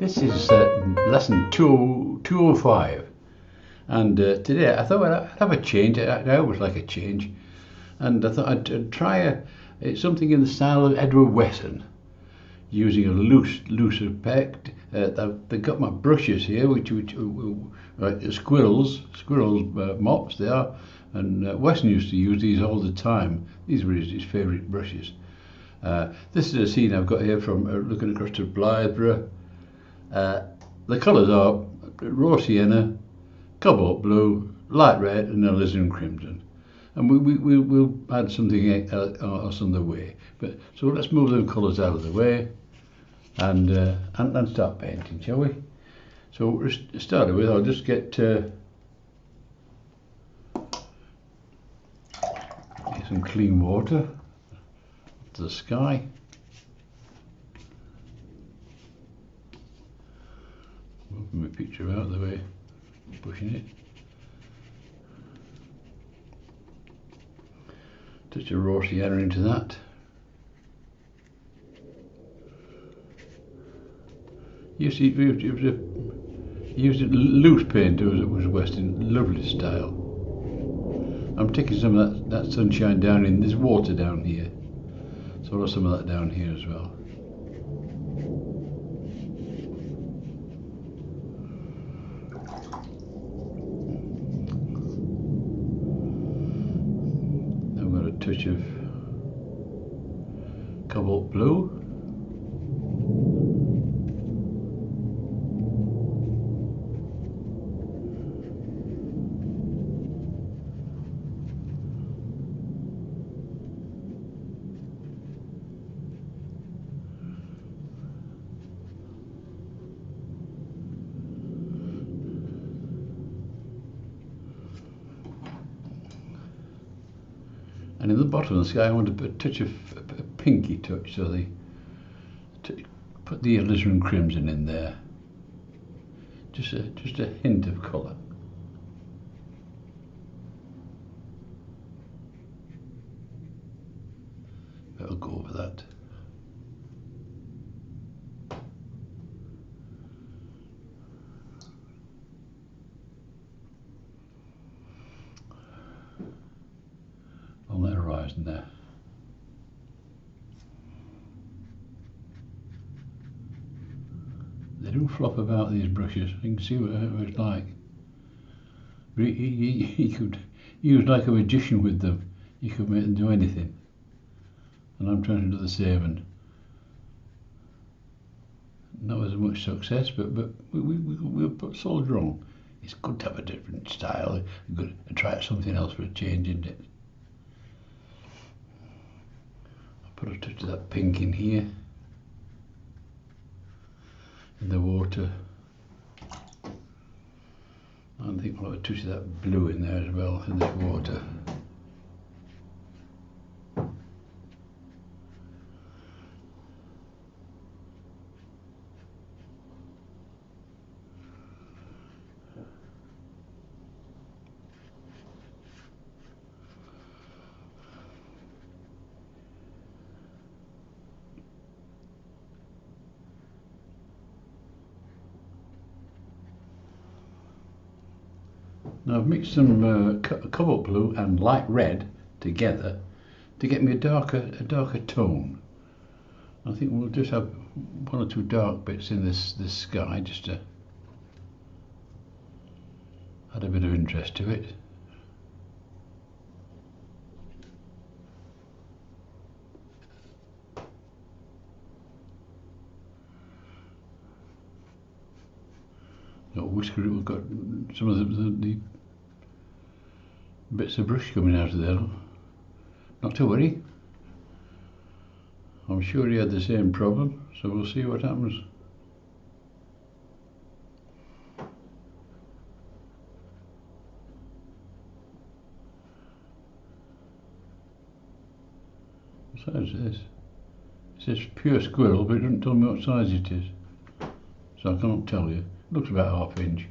This is lesson 205, and today I thought I'd have a change. I always like a change, and I thought I'd try something in the style of Edward Wesson, using a looser peck. I've got my brushes here, which squirrels mops they are, and Wesson used to use these all the time. These were his favourite brushes. This is a scene I've got here from looking across to Blythburgh. The colours are raw sienna, cobalt blue, light red and alizarin crimson. And we'll add something else on the way. So let's move them colours out of the way and start painting, shall we? So to start with, I'll just get some clean water up to the sky. Moving my picture out of the way, pushing it. Touch of raw sienna into that. Used a loose paint as it was Weston, lovely style. I'm taking some of that sunshine down in this water down here, so I'll have some of that down here as well. Touch of cobalt blue. And in the bottom of the sky I want to put a touch of a pinky touch, so put the alizarin crimson in there. Just a hint of colour. That'll go over that. On that horizon there. They do flop about, these brushes. You can see what it's like. But you could use like a magician with them. You could make them do anything. And I'm trying to do the same, and not with as much success, but we'll soldier on. It's good to have a different style. Good to try something else for a change, isn't it? Put a touch of that pink in here, in the water. I think we'll have a touch of that blue in there as well, in this water. Now I've mixed some cobalt blue and light red together to get me a darker tone. I think we'll just have one or two dark bits in this sky, just to add a bit of interest to it. Whisker, we've got some of the bits of brush coming out of there. Not to worry. I'm sure he had the same problem, so we'll see what happens. What size is this? It says pure squirrel, but it doesn't tell me what size it is, so I can't tell you. Looks about 1/2 inch.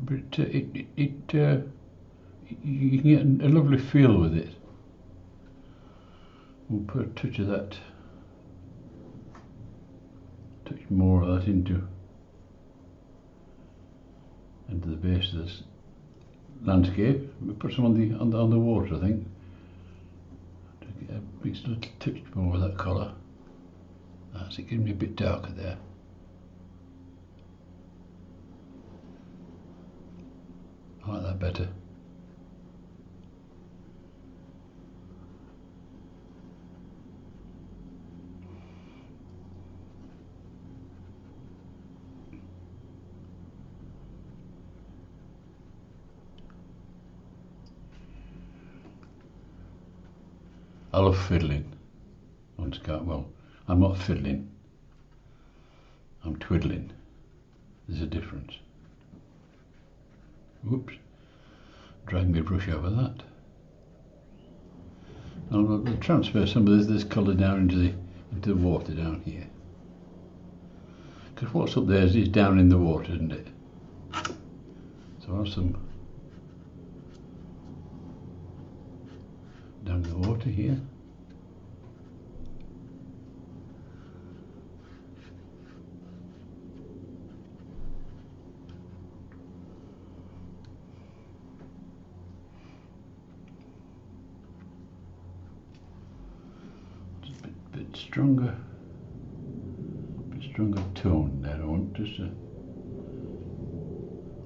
But you can get a lovely feel with it. We'll put a touch of that touch more of that into the base of this landscape. We put some on the water, I think. Makes a little touch more of that colour. That's it, gives me a bit darker there. I like that better. I love fiddling on sky. Well, I'm not fiddling, I'm twiddling. There's a difference. Whoops, drag my brush over that. I'll transfer some of this colour down into the water down here. Because what's up there is down in the water, isn't it? So I'll have some down the water here. Just a bit stronger tone there. I want just to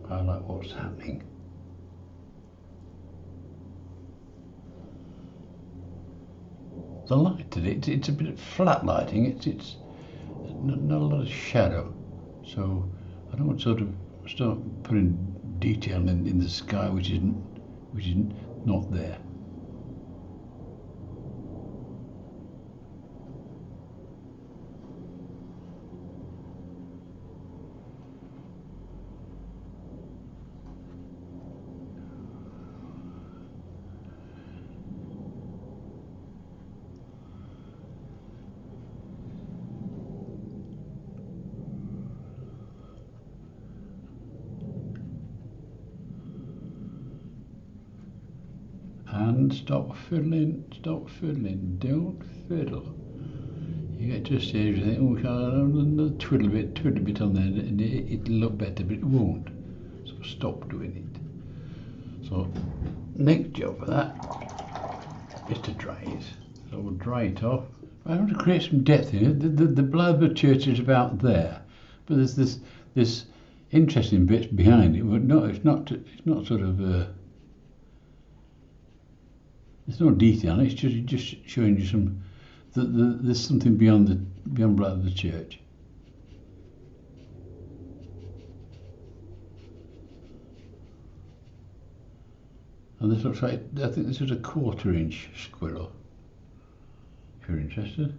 highlight what's happening. The light today, it's a bit of flat lighting. It's not a lot of shadow, so I don't want to sort of start putting detail in the sky which is not there. And stop fiddling, don't fiddle. You get to a stage where you think, oh, I'll twiddle a bit on there, and it'll look better, but it won't. So stop doing it. So next job for that is to dry it. So we'll dry it off. I want to create some depth in it. The Blythburgh church is about there, but there's this interesting bits behind it. But no, it's not sort of. There's no detail. It's just showing you some. There's something beyond Blythburgh church. And this looks like, I think this is a 1/4 inch squirrel. If you're interested.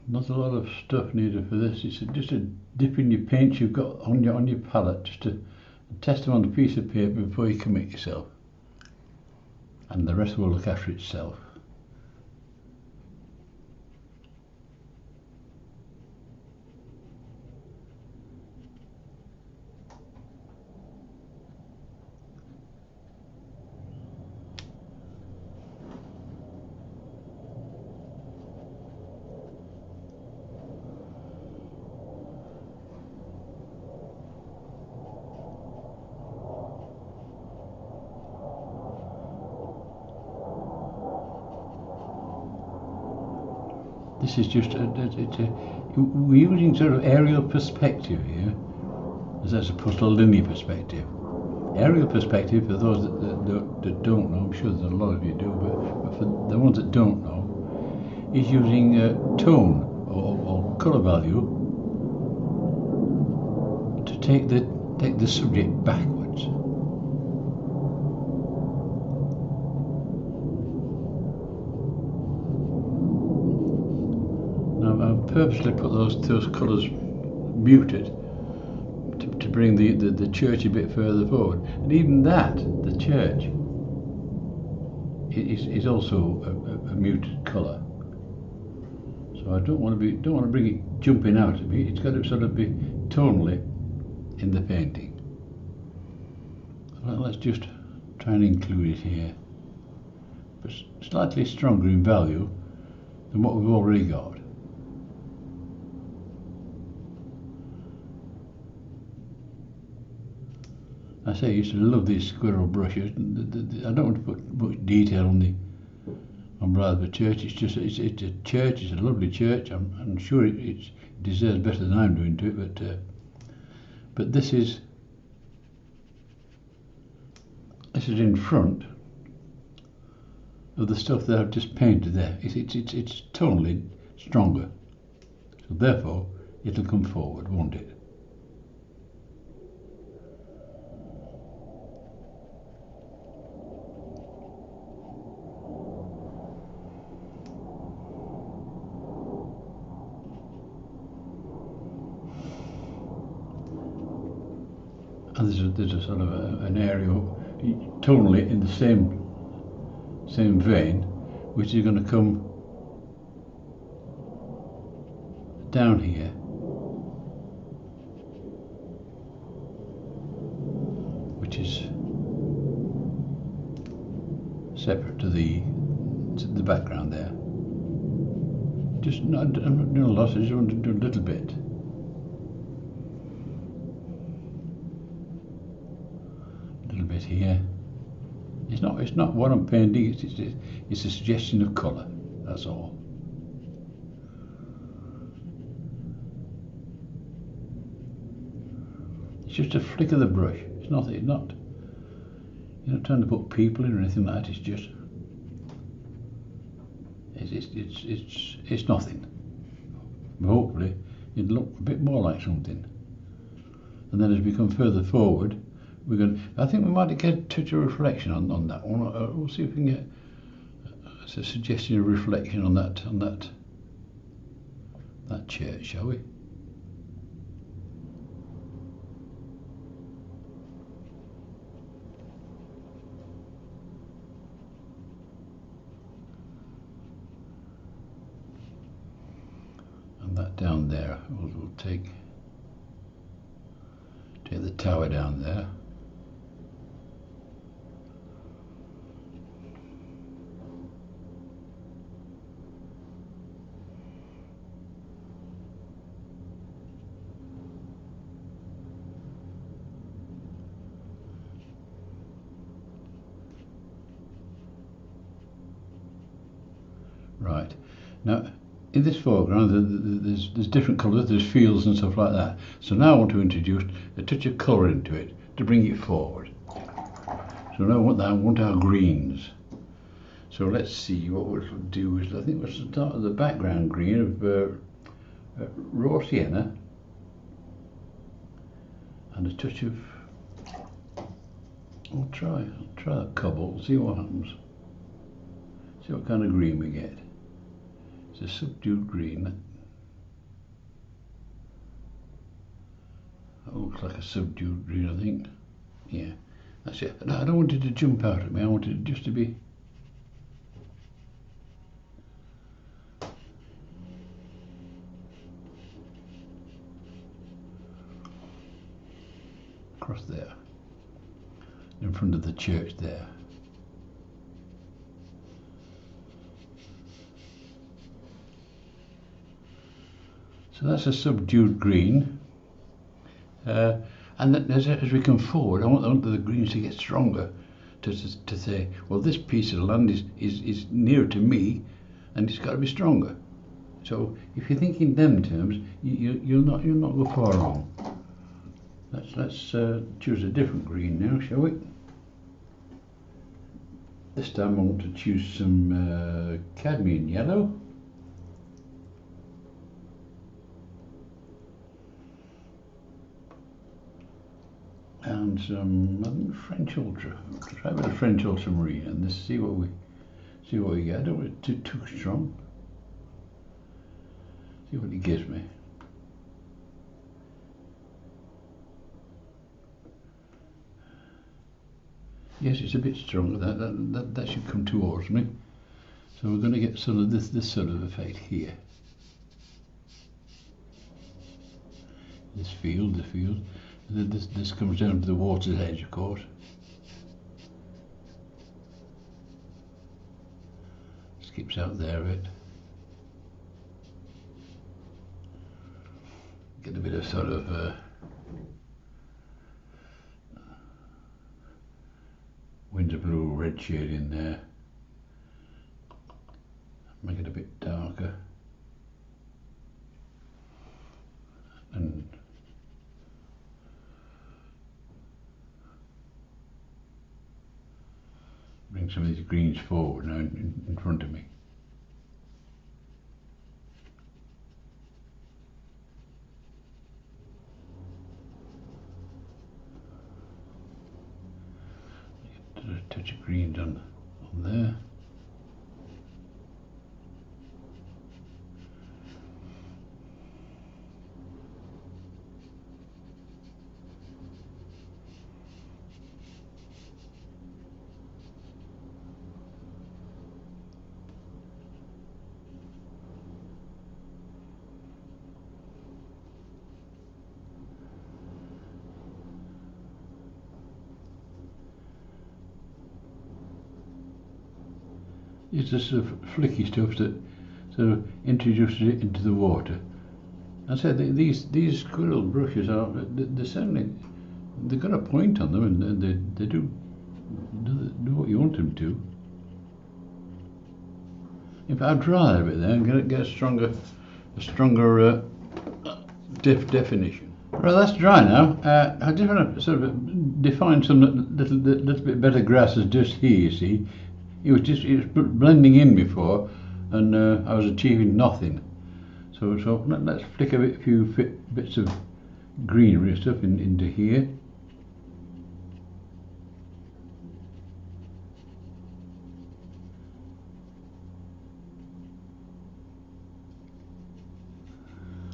Not a lot of stuff needed for this. It's just a dip in your paints you've got on your palette, just to test them on a piece of paper before you commit yourself, and the rest will look after itself. This is just we're using sort of aerial perspective here, as opposed to a linear perspective. Aerial perspective, for those that don't know, I'm sure there's a lot of you do, but for the ones that don't know, is using tone or colour value to take the subject backwards. I've purposely put those colours muted to bring the church a bit further forward, and even that, the church, is also a muted colour. So So I don't want to bring it jumping out at me. It's got to sort of be tonally in the painting. So let's just try and include it here, but slightly stronger in value than what we've already got. I say I used to love these squirrel brushes. I don't want to put much detail on Blythburgh Church. It's just it's a church. It's a lovely church. I'm sure it deserves better than I'm doing to it. But this is in front of the stuff that I've just painted there. It's tonally stronger. So therefore, it'll come forward, won't it? And there's a sort of an area tonally in the same vein, which is going to come down here, which is separate to the background there. I'm not doing a lot. I just want to do a little bit. Here, it's not what I'm painting. It's a suggestion of colour. That's all. It's just a flick of the brush. It's not. You're not trying to put people in or anything like that. It's just. It's nothing. But hopefully, it'll look a bit more like something. And then as we come further forward, I think we might get a touch of reflection on that one. We'll see if we can get a suggestion of reflection on that church, shall we? And that down there, we'll take the tower down there. Right, now in this foreground there's different colours, there's fields and stuff like that. So now I want to introduce a touch of colour into it to bring it forward. So now I want our greens. So let's see what we'll do is I think we'll start with the background green of raw sienna and a touch of I'll try a cobble, see what happens. See what kind of green we get. It's a subdued green. That looks like a subdued green, I think. Yeah, that's it. No, I don't want it to jump out at me. I want it just to be across there, in front of the church there. So that's a subdued green, and then as we come forward, I want the greens to get stronger, to say, well, this piece of land is nearer to me, and it's got to be stronger. So if you think in them terms, you'll not go far wrong. Let's choose a different green now, shall we? This time I want to choose some cadmium yellow. And some, I think, French Ultra. Try a bit of French Ultramarine and let's see what we get. I don't want it too strong. See what it gives me. Yes, it's a bit stronger. That should come towards me. So we're going to get sort of this sort of effect here. this field. And then this comes down to the water's edge, of course. Skips out there a bit. Get a bit of sort of winter blue red shade in there. Make it a bit darker. And bring some of these greens forward now in front of me. Get a touch of greens on there. It's the sort of flicky stuff that sort of introduces it into the water. I said these squirrel brushes are they've got a point on them, and they do what you want them to. In fact, I'd dry that a bit there and get a stronger definition. Right, that's dry now. I just want to sort of define some little bit better grasses just here. You see. It was blending in before, and I was achieving nothing. So let's flick a few bits of greenery stuff into here.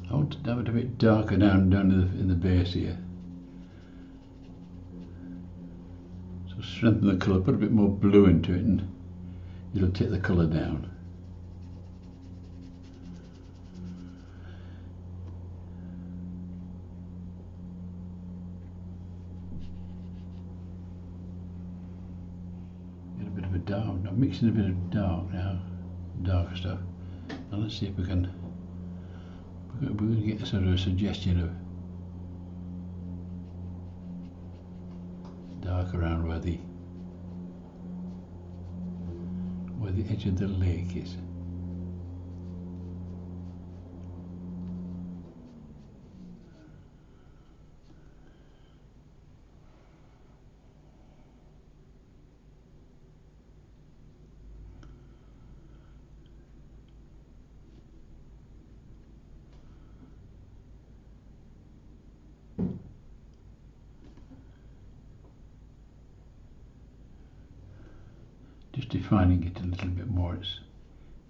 I want to have it a bit darker down in the base here. So strengthen the colour, put a bit more blue into it, and it'll take the colour down. Get a bit of a dark. I'm mixing a bit of darker stuff. Now let's see if we can. We're going to get a sort of a suggestion of dark around where the edge of the lake is. Just defining it a little bit more.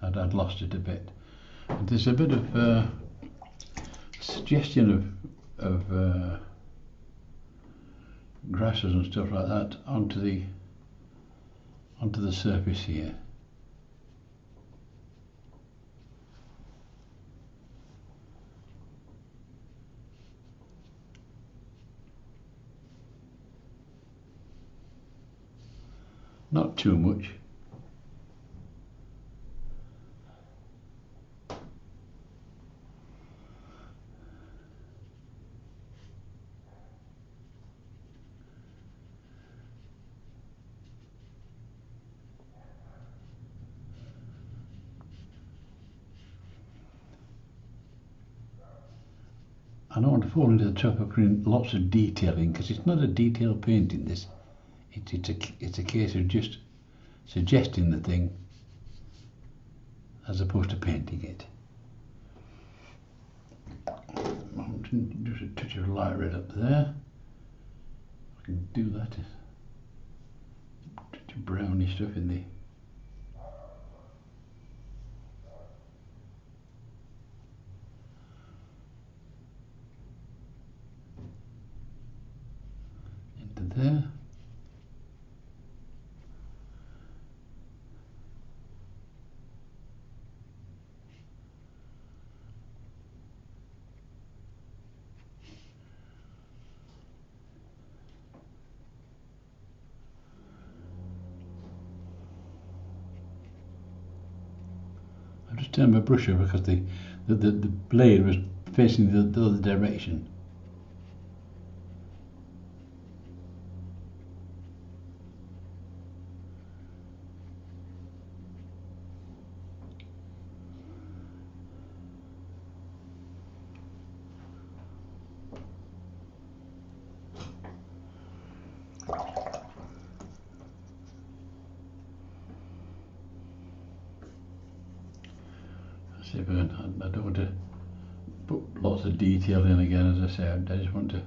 I'd lost it a bit. And there's a bit of suggestion of grasses and stuff like that onto the surface here. Not too much. I don't want to fall into the trap of putting lots of detailing, because it's not a detailed painting. This, it's a case of just suggesting the thing as opposed to painting it. Just a touch of light red up there. I can do that. Touch of browny stuff in the. Into there. just turn my brush over because the blade was facing the other direction. I don't want to put lots of detail in again, as I said. I just want to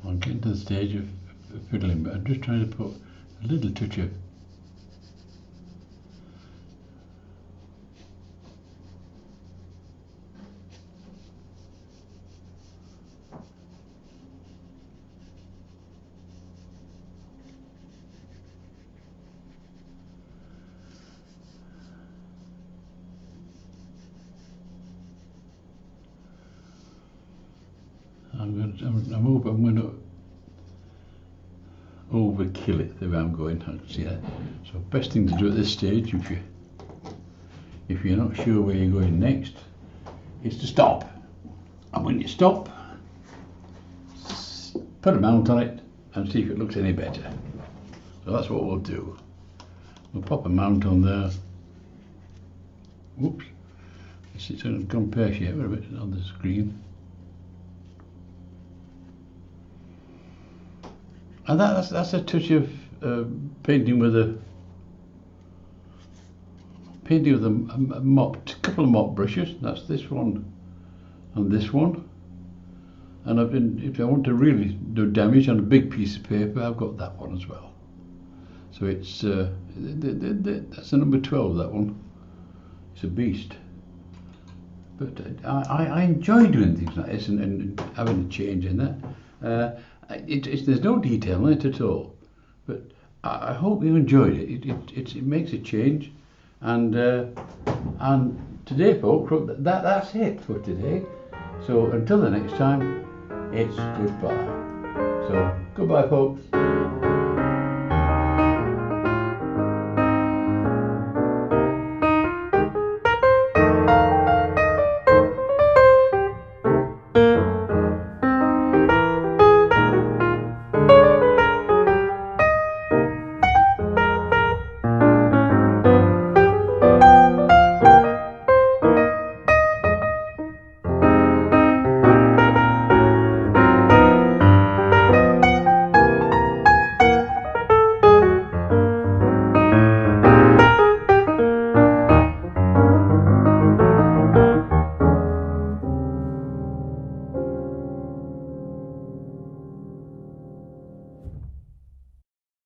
I'm getting to the stage of fiddling, but I'm just trying to put a little touch of I'm going to overkill it the way I'm going. I can see that. So best thing to do at this stage, if you're not sure where you're going next, is to stop. And when you stop, put a mount on it and see if it looks any better. So that's what we'll do. We'll pop a mount on there. Whoops. It's gone pear-shaped a bit on the screen. And that's a touch of painting with a mop, a couple of mop brushes. That's this one and this one. And if I want to really do damage on a big piece of paper, I've got that one as well. So it's that's a number 12. That one. It's a beast. But I enjoy doing things like this and having a change in that. There's no detail in it at all, but I hope you enjoyed it. It makes a change, and today, folks, that's it for today. So until the next time, it's goodbye. So goodbye, folks.